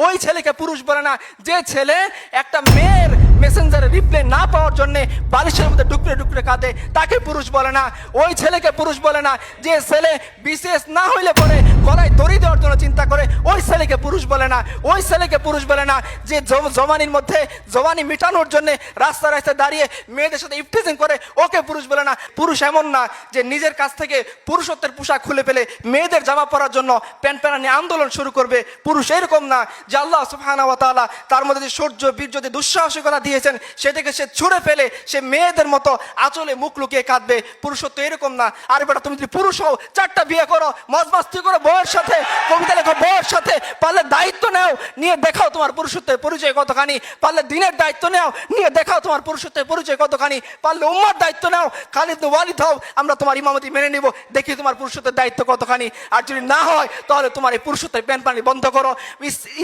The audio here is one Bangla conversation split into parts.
ওই ছেলেকে পুরুষ বলে না। যে ছেলে একটা মেয়ের মেসেঞ্জারে রিপ্লাই না পাওয়ার জন্য বালিশের মধ্যে ডুকরে ডুকরে কাঁদে, তাকে পুরুষ বলে না। ওই ছেলেকে পুরুষ বলে না। যে ছেলে বিশেষ না হইলে পরে গলায় দড়ি দেওয়ার জন্য চিন্তা করে, ওই ছেলেকে পুরুষ বলে না। ওই ছেলেকে পুরুষ বলে না। যে জওয়ানির মধ্যে জওয়ানি মিটানোর জন্য রাস্তায় রাস্তায় দাঁড়িয়ে মেয়েদের সাথে ইফটিজিং করে, ওকে পুরুষ বলে না। পুরুষ এমন না যে নিজের কাছ থেকে পুরুষত্বের পোশাক খুলে ফেলে মেয়েদের জামা পরার জন্য প্যান্ট প্যানা নিয়ে আন্দোলন শুরু করবে। পুরুষ এরকম না যে আল্লাহ সুবহানাহু ওয়া তাআলা তার মধ্যে যে সৌর্য বীর্য যে দুঃসাহসিকতা দিয়েছেন সেটাকে সে ছুঁড়ে ফেলে সে মেয়েদের মতো আঁচলে মুখ লুকিয়ে কাঁদবে। পুরুষত্ব এরকম না। আর বেটা তুমি যদি পুরুষ হও, 4টা বিয়ে করো, মজমাস্তি করো বউয়ের সাথে, কবিতা লেখো বউয়ের সাথে, পারলে দায়িত্ব নাও, নিয়ে দেখাও তোমার পুরুষত্বের পরিচয় কতখানি। পারলে দিনের দায়িত্ব নাও, নিয়ে দেখাও তোমার পুরুষত্বের পরিচয় কতখানি। পারলে উম্মার দায়িত্ব নাও, খালিদ ওয়ালিদ হও, আমরা তোমার ইমামতি মেনে নিব, দেখি তোমার পুরুষত্বের দায়িত্ব কতখানি। আর যদি না হয় তাহলে তোমার এই পুরুষত্বের প্যান পানি বন্ধ করো।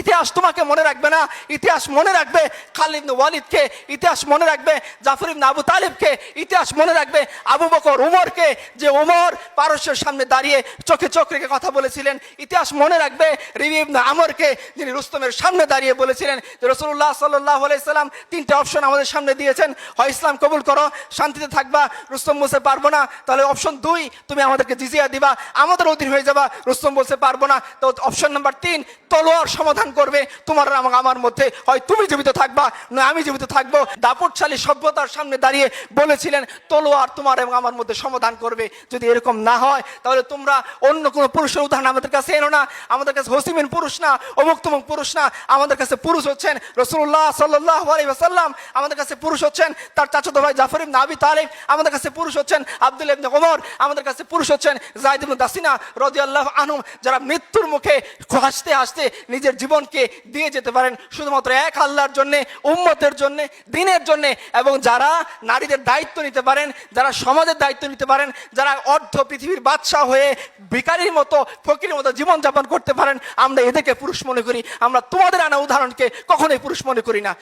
ইতিহাস তোমাকে মনে রাখবে না। ইতিহাস মনে রাখবে খালিদ ওয়ালিদকে, ইতিহাস মনে রাখবে জাফর ইবনে আবু তালিবকে, ইতিহাস মনে রাখবে আবু বকর উমরকে, যে উমর পারস্যের সামনে দাঁড়িয়ে চোখে চোখ রেখে কথা বলেছিলেন। ইতিহাস মনে রাখবে রিবি ইবনে আমরকে, যিনি রুস্তমের সামনে দাঁড়িয়ে বলেছিলেন যে রাসূলুল্লাহ সাল্লাল্লাহু আলাইহি সাল্লাম 3টে অপশন আমাদের সামনে দিয়েছেন, হয় ইসলাম কবুল করো, শান্তিতে থাকবা, রুস্তম বলতে পারবো না, তাহলে অপশন 2 তুমি আমাদেরকে জিজিয়া দিবা, আমাদের অধীন হয়ে যাবা। রুস্তম বলতে পারবো না, তো অপশন নাম্বার 3 তলোয়ার সমাধান করবে তোমার এবং আমার মধ্যে, হয় তুমি জীবিত থাকবা না আমি জীবিত থাকবো। দাপটশালী সভ্যতার সামনে দাঁড়িয়ে বলেছিলেন তলোয়ার তোমার এবং আমার মধ্যে সমাধান করবে। যদি এরকম না হয় তাহলে তোমরা অন্য কোনো পুরুষের উদাহরণ আমাদের কাছে এনো না। আমাদের কাছে হসিমিন পুরুষ না, অমুক তমুক পুরুষ না। আমাদের কাছে পুরুষ হচ্ছেন রাসূলুল্লাহ সাল্লাল্লাহু আলাইহি ওয়াসাল্লাম, আমাদের কাছে পুরুষ হচ্ছেন তার চাচাতো ভাই জাফর ইবনে আবি তালিব, আমাদের কাছে পুরুষ হচ্ছেন আব্দুল্লাহ ইবনে ওমর, আমাদের কাছে পুরুষ হচ্ছেন যায়েদ ইবনে দাসিনা রাদিয়াল্লাহু আনহু, যারা মৃত্যুর মুখে হাসতে হাসতে নিজের জীবনকে দিয়ে যেতে পারেন শুধুমাত্র এক আল্লাহর জন্য, উম্মতের জন্য, দ্বীনের জন্য, এবং যারা নারীদের দায়িত্ব নিতে পারেন, যারা সমাজের দায়িত্ব নিতে পারেন, যারা অর্ধ পৃথিবীর বাদশা হয়ে ভিখারির মতো ফকিরের মতো জীবনযাপন করতে পারেন, আমরা এদেরকে পুরুষ মনে করি। আমরা তোমাদের আনা উদাহরণকে কখনোই পুরুষ মনে করি না।